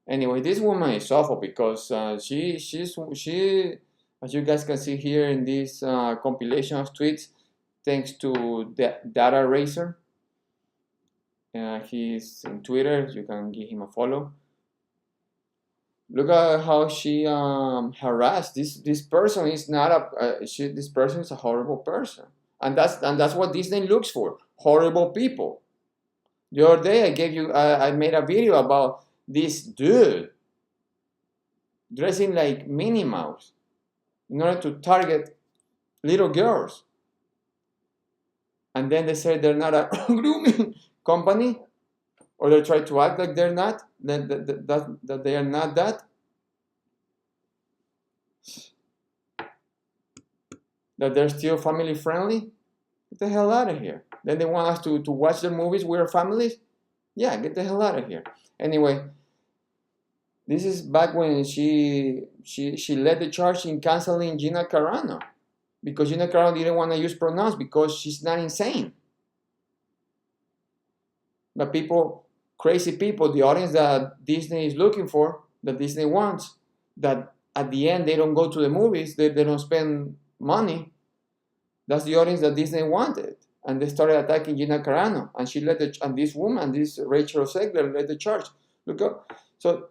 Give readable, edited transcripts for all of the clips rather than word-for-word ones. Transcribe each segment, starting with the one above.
Anyway, this woman is awful because she, as you guys can see here in this compilation of tweets, thanks to the Data Racer. He's in Twitter. You can give him a follow. Look at how she harassed this person. Is not a this person is a horrible person, and that's what Disney looks for: horrible people. The other day, I made a video about this dude dressing like Minnie Mouse in order to target little girls, and then they say they're not a grooming company, or they try to act like they're not, that they are not that they're still family friendly. Get the hell out of here. Then they want us to watch their movies with our families. Yeah, get the hell out of here. Anyway, this is back when she led the charge in canceling Gina Carano, because Gina Carano didn't want to use pronouns because she's not insane. But people, crazy people, the audience that Disney is looking for, that Disney wants, that at the end they don't go to the movies, they don't spend money. That's the audience that Disney wanted. And they started attacking Gina Carano. And she led and this woman, this Rachel Zegler, led the charge. Look up. So,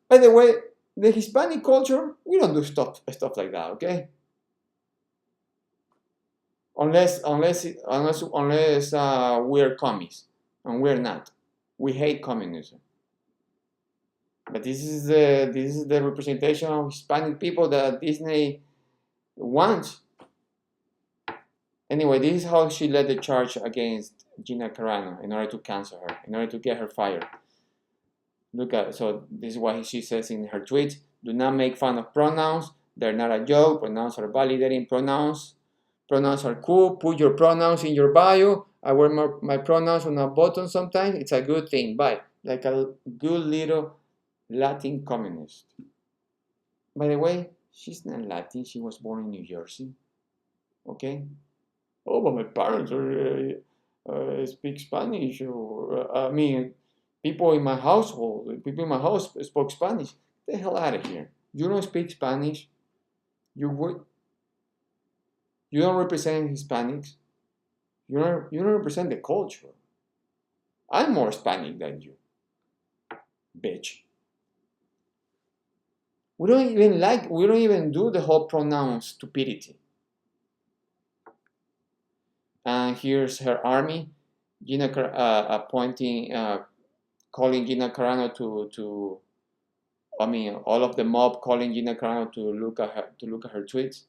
by the way, the Hispanic culture, we don't do stuff like that, okay? Unless we're commies, and we're not. We hate communism. But this is the representation of Hispanic people that Disney wants. Anyway, this is how she led the charge against Gina Carano in order to cancel her, in order to get her fired. Look at, so this is what she says in her tweet: do not make fun of pronouns. They're not a joke. Pronouns are validating pronouns. Pronouns are cool. Put your pronouns in your bio. I wear my pronouns on a button sometimes. It's a good thing. Bye. Like a good little Latin communist. By the way, she's not Latin. She was born in New Jersey. Okay? Oh, but my parents speak Spanish. I mean, people in my household, people in my house spoke Spanish. Get the hell out of here. You don't speak Spanish. You don't represent Hispanics. You don't represent the culture. I'm more Hispanic than you, bitch. We don't even do the whole pronoun stupidity. And here's her army, Gina calling Gina Carano to all of the mob calling Gina Carano to look at her tweets.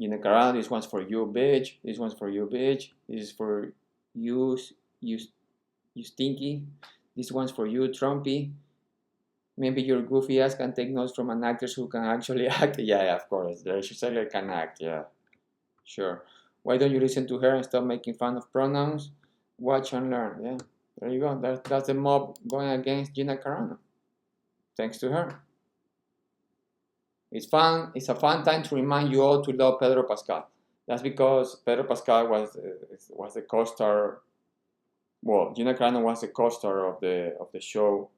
Gina Carano, this one's for you, bitch. This one's for you, bitch. This is for you stinky. This one's for you, Trumpy. Maybe your goofy ass can take notes from an actress who can actually act. Yeah, of course. She certainly can act, yeah. Sure. Why don't you listen to her and stop making fun of pronouns? Watch and learn. Yeah, there you go. That's the mob going against Gina Carano. Thanks to her. It's fun. It's a fun time to remind you all to love Pedro Pascal. That's because Pedro Pascal was the co-star. Well, Gina Carano was the co-star of the show,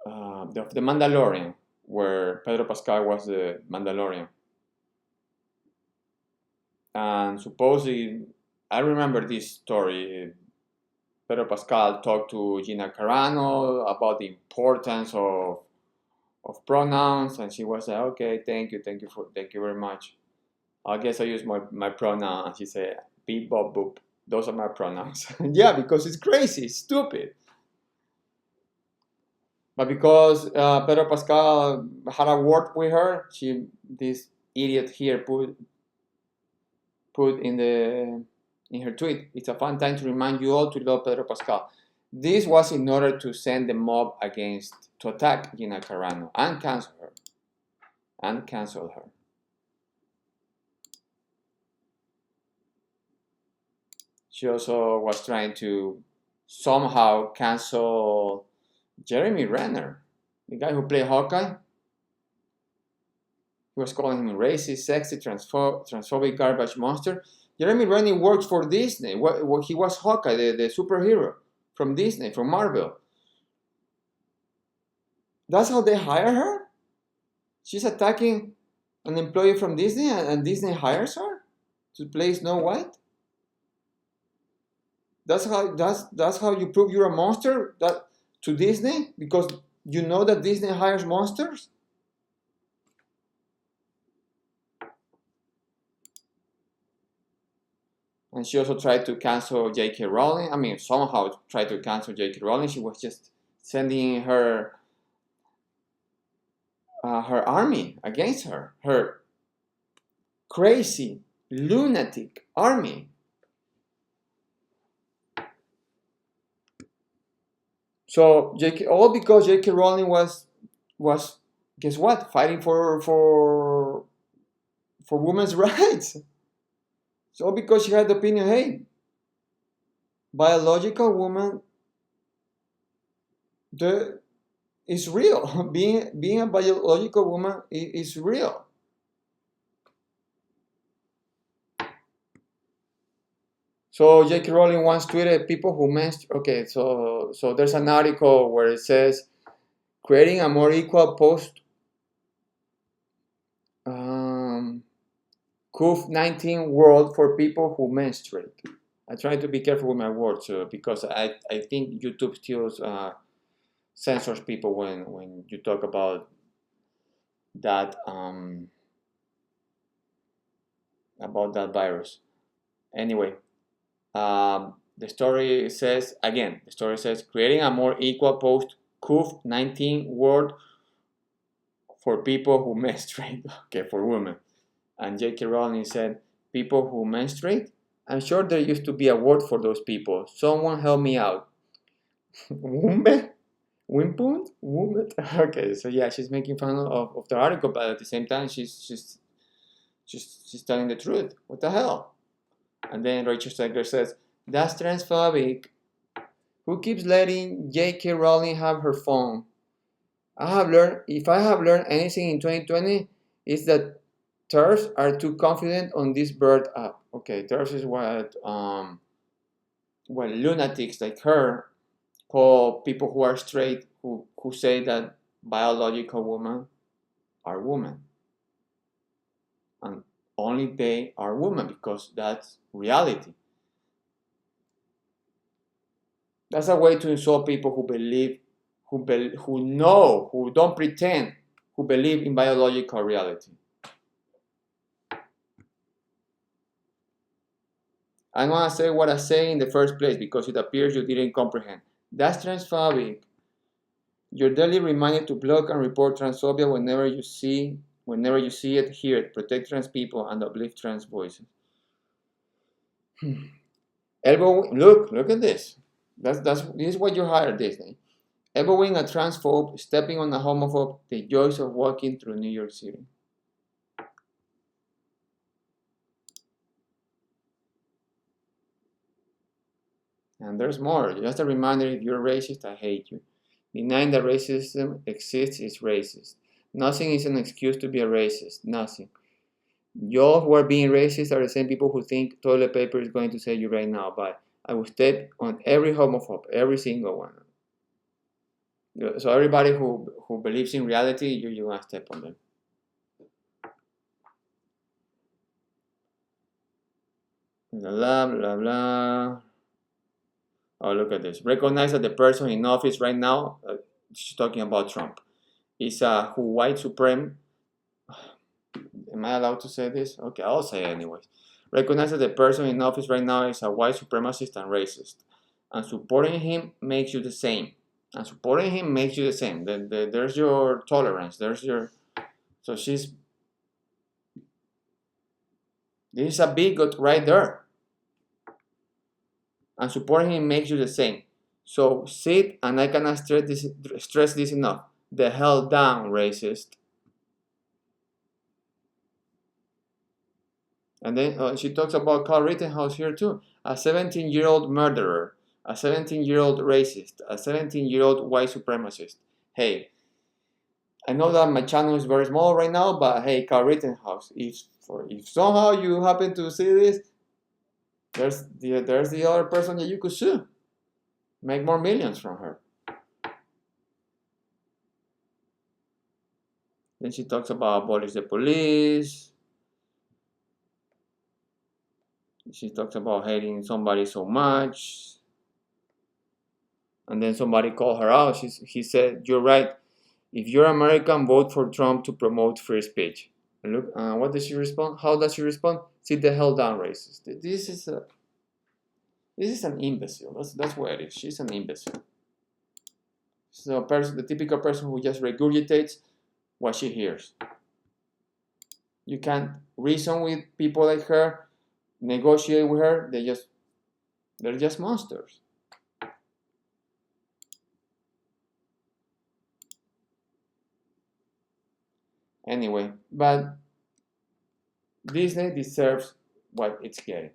of the Mandalorian, where Pedro Pascal was the Mandalorian. And supposedly, I remember this story. Pedro Pascal talked to Gina Carano about the importance of pronouns, and she was like, "Okay, thank you very much. I guess I use my pronoun." And she said, "Beep, bop, boop. Those are my pronouns." Yeah, because it's crazy, it's stupid. But because Pedro Pascal had a word with her, this idiot here put in her tweet, "It's a fun time to remind you all to love Pedro Pascal." This was in order to send the mob to attack Gina Carano and cancel her. She also was trying to somehow cancel Jeremy Renner, the guy who played Hawkeye. He was calling him racist, sexy, transphobic garbage monster. Jeremy Renner works for Disney. He was Hawkeye, the superhero from Disney, from Marvel. That's how they hire her? She's attacking an employee from Disney, and Disney hires her to play Snow White? That's how you prove you're a monster, that to Disney, because you know that Disney hires monsters? And she also tried to cancel J.K. Rowling. I mean, somehow tried to cancel J.K. Rowling. She was just sending her army against her crazy lunatic army. So all because J.K. Rowling was guess what, fighting for women's rights. So because she had the opinion, hey, biological woman, the is real. Being a biological woman is real. So J.K. Rowling once tweeted, "People who menstruate." Okay, so there's an article where it says creating a more equal post COVID-19 world for people who menstruate. I try to be careful with my words because I think YouTube still censors people when you talk about that virus. Anyway, the story says again. The story says creating a more equal post COVID-19 world for people who menstruate. Okay, for women. And J.K. Rowling said, "People who menstruate. I'm sure there used to be a word for those people. Someone help me out." Women? Wimpund? Woman? Okay, so yeah, she's making fun of the article, but at the same time, she's telling the truth. What the hell? And then Rachel Zegler says, "That's transphobic. Who keeps letting J.K. Rowling have her phone? If I have learned anything in 2020, it's that TERFs are too confident on this bird app." Okay, TERFs is what lunatics like her call people who are straight, who say that biological women are women. And only they are women because that's reality. That's a way to insult people who believe, who know, who don't pretend, who believe in biological reality. I want to say what I say in the first place because it appears you didn't comprehend. That's transphobic. You're daily reminded to block and report transphobia whenever you see it, hear it. Protect trans people and uplift trans voices. Look at this. This is what you hired, Disney. Elbowing a transphobe, stepping on a homophobe, the joys of walking through New York City. And there's more. Just a reminder, if you're racist, I hate you. Denying that racism exists is racist. Nothing is an excuse to be a racist. Nothing. Y'all who are being racist are the same people who think toilet paper is going to save you right now. But I will step on every homophobe, every single one. So everybody who believes in reality, you're going to step on them. Blah, blah, blah. Oh, look at this. Recognize that the person in office right now, she's talking about Trump, is a white supreme. Am I allowed to say this? Okay, I'll say it anyways. Recognize that the person in office right now is a white supremacist and racist. And supporting him makes you the same. And supporting him makes you the same. There's your tolerance. So this is a bigot right there. And supporting him makes you the same. So sit, and I cannot stress this enough. The hell down, racist. And then she talks about Carl Rittenhouse here too. A 17-year-old murderer, a 17-year-old racist, a 17-year-old white supremacist. Hey, I know that my channel is very small right now, but hey, Carl Rittenhouse, if somehow you happen to see this, there's the other person that you could sue. Make more millions from her. Then she talks about abolish the police. She talks about hating somebody so much. And then somebody called her out. He said, "You're right. If you're American, vote for Trump to promote free speech." And look, what does she respond? How does she respond? Sit the hell down, racist. This is an imbecile. That's what it is. She's an imbecile. So the typical person who just regurgitates what she hears. You can't reason with people like her, negotiate with her. They're just monsters. Anyway, but Disney deserves what it's getting.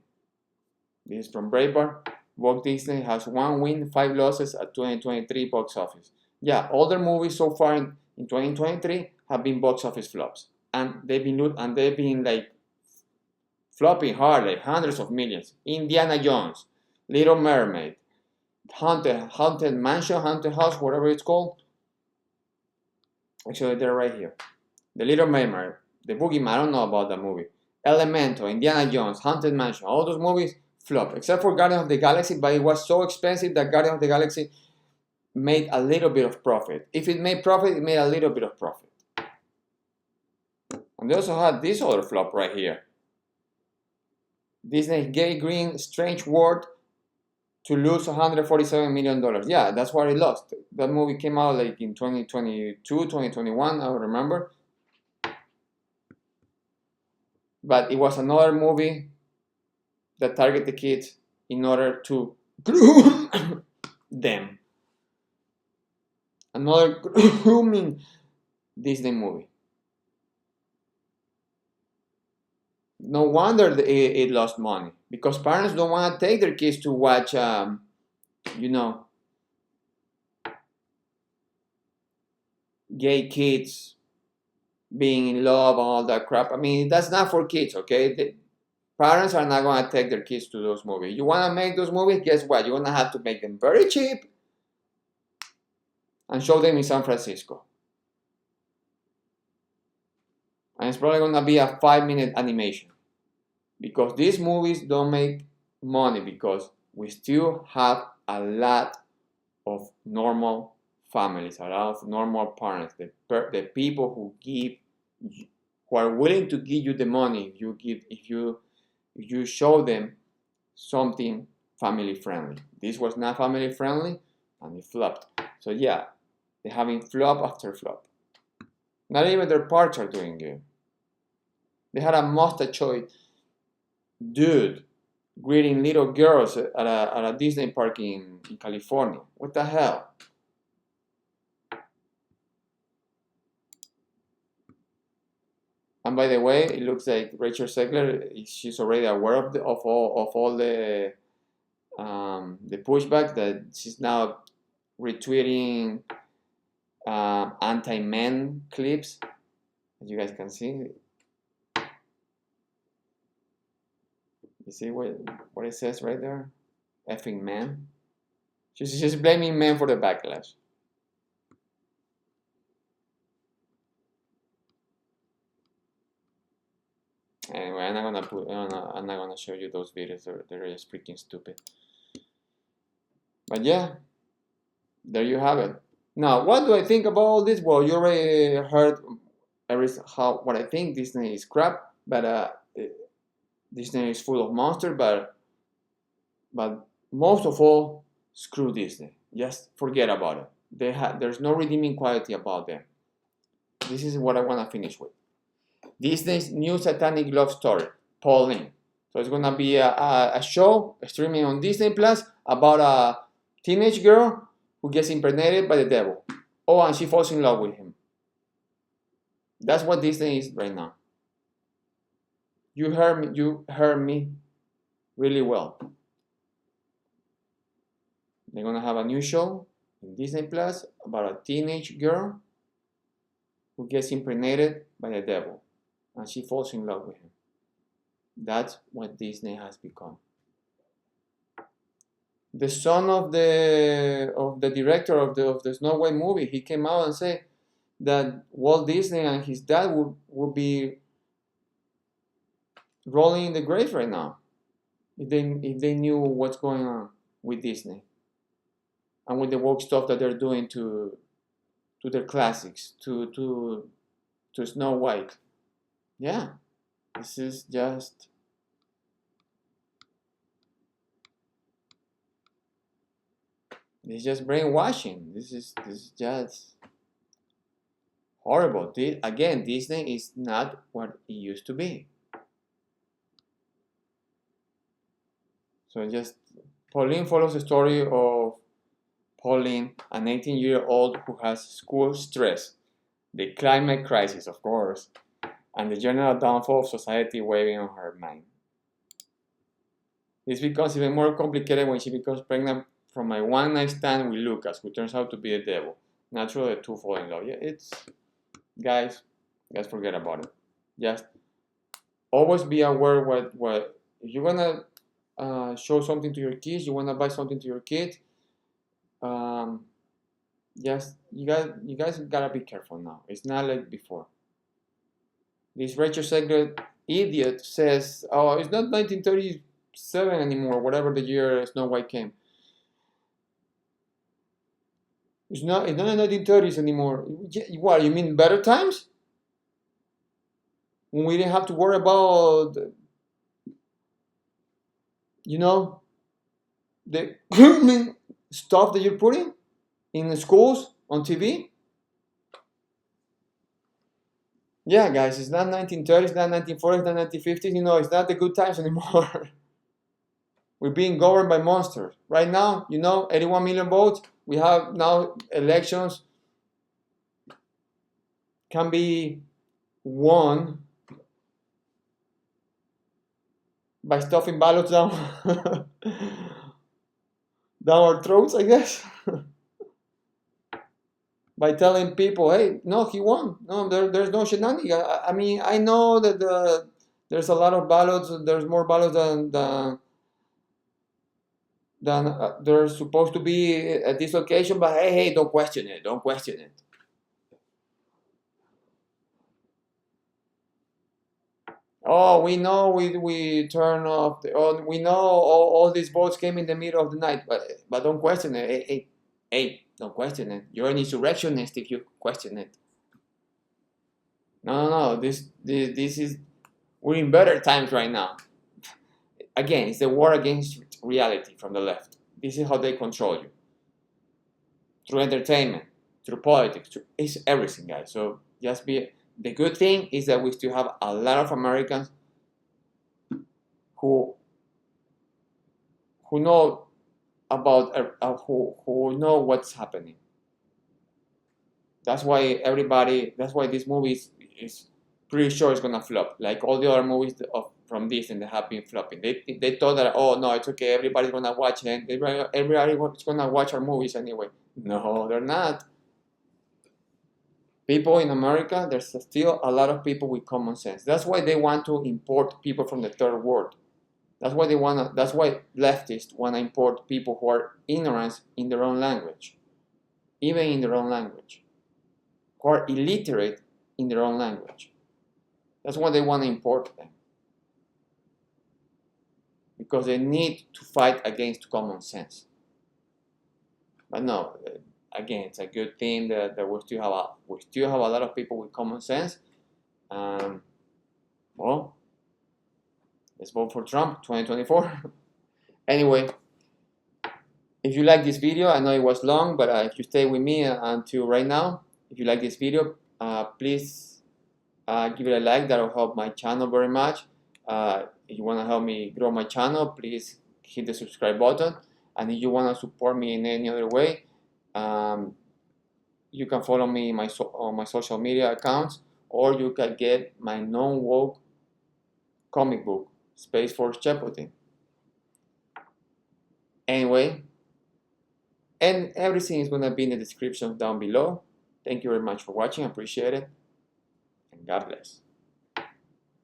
This is from Breitbart. Walt Disney has 1 win, 5 losses at 2023 box office. Yeah, all their movies so far in 2023 have been box office flops, and they've been like flopping hard, like hundreds of millions. Indiana Jones, Little Mermaid, Haunted Mansion, Haunted House, whatever it's called. Actually, they're right here. The Little Mermaid, The Boogeyman. I don't know about that movie. Elemental, Indiana Jones, Haunted Mansion. All those movies flop, except for Guardians of the Galaxy, but it was so expensive that Guardians of the Galaxy made a little bit of profit. If it made profit, it made a little bit of profit. And they also had this other flop right here. Disney's Gay Green Strange World to lose $147 million. Yeah, that's what it lost. That movie came out like in 2022, 2021, I don't remember. But it was another movie that targeted kids in order to groom them. Another grooming Disney movie. No wonder it lost money, because parents don't want to take their kids to watch, gay kids being in love and all that crap. I mean, that's not for kids, okay? The parents are not going to take their kids to those movies. You want to make those movies? Guess what? You're going to have to make them very cheap and show them in San Francisco. And it's probably going to be a 5-minute animation, because these movies don't make money, because we still have a lot of normal families, a lot of normal parents, the people who are willing to give you the money if you show them something family friendly. This was not family friendly, and it flopped. So yeah, they're having flop after flop. Not even their parks are doing good. They had a mustache dude greeting little girls at a Disney park in California. What the hell? And by the way, it looks like Rachel Zegler, she's already aware of all the pushback, that she's now retweeting anti-men clips, as you guys can see. You see what it says right there? Effing men. She's blaming men for the backlash. Anyway, I'm not gonna show you those videos. They're just freaking stupid. But yeah, there you have it. Now, what do I think about all this? Well, you already heard what I think. Disney is crap, but Disney is full of monsters. But most of all, screw Disney. Just forget about it. There's no redeeming quality about them. This is what I want to finish with. Disney's new satanic love story, Pauline. So it's gonna be a show streaming on Disney Plus about a teenage girl who gets impregnated by the devil. Oh, and she falls in love with him. That's what Disney is right now. You heard me really well. They're gonna have a new show in Disney Plus about a teenage girl who gets impregnated by the devil, and she falls in love with him. That's what Disney has become. The son of the director of the Snow White movie, he came out and said, that Walt Disney and his dad would be rolling in the grave right now if they knew what's going on with Disney and with the woke stuff that they're doing to their classics, to Snow White. Yeah, this is just it's just brainwashing. This is just horrible. Again, Disney is not what it used to be. So just Pauline follows the story of Pauline, an 18-year-old who has school stress, the climate crisis, of course, and the general downfall of society weighing on her mind. This becomes even more complicated when she becomes pregnant from a one-night stand with Lucas, who turns out to be the devil. Naturally, the two fall in love. Yeah, it's guys, forget about it. Just always be aware what if you're gonna show something to your kids, you wanna buy something to your kid. Just you guys gotta be careful now. It's not like before. This Rachel Segler idiot says, "Oh, it's not 1937 anymore. Whatever the year Snow White came. It's not the 1930s anymore. What you mean better times? When we didn't have to worry about the stuff that you're putting in the schools on TV." Yeah, guys, it's not 1930s, not 1940s, not 1950s. It's not the good times anymore. We're being governed by monsters. Right now, 81 million votes. We have now elections can be won by stuffing ballots down down our throats, I guess. By telling people, hey, no, he won. No, there's no shenanigans. I mean, I know that there's a lot of ballots. There's more ballots than there's supposed to be at this occasion. But hey, don't question it. Don't question it. Oh, we know we turn off. We know all these votes came in the middle of the night. But don't question it. Hey, don't question it. You're an insurrectionist if you question it. No. This is we're in better times right now. Again, it's the war against reality from the left. This is how they control you. Through entertainment, through politics, it's everything, guys. So just be. The good thing is that we still have a lot of Americans who know about who know what's happening. That's why this movie is pretty sure it's gonna flop. Like all the other movies from Disney that have been flopping. They thought that, oh no, it's okay, everybody's gonna watch it. Everybody's gonna watch our movies anyway. No, they're not. People in America, there's still a lot of people with common sense. That's why they want to import people from the third world. That's why leftists wanna import people who are ignorant in their own language, even in their own language, who are illiterate in their own language. That's why they want to import them, because they need to fight against common sense. But no, again, it's a good thing that we still have a lot of people with common sense. Well, let's vote for Trump 2024. Anyway, if you like this video, I know it was long, but if you stay with me until right now, if you like this video, please give it a like. That'll help my channel very much. If you want to help me grow my channel, please hit the subscribe button. And if you want to support me in any other way, you can follow me on my social media accounts, or you can get my non-woke comic book, Space Force Jeopardy. Anyway, and everything is going to be in the description down below. Thank you very much for watching. I appreciate it. And God bless.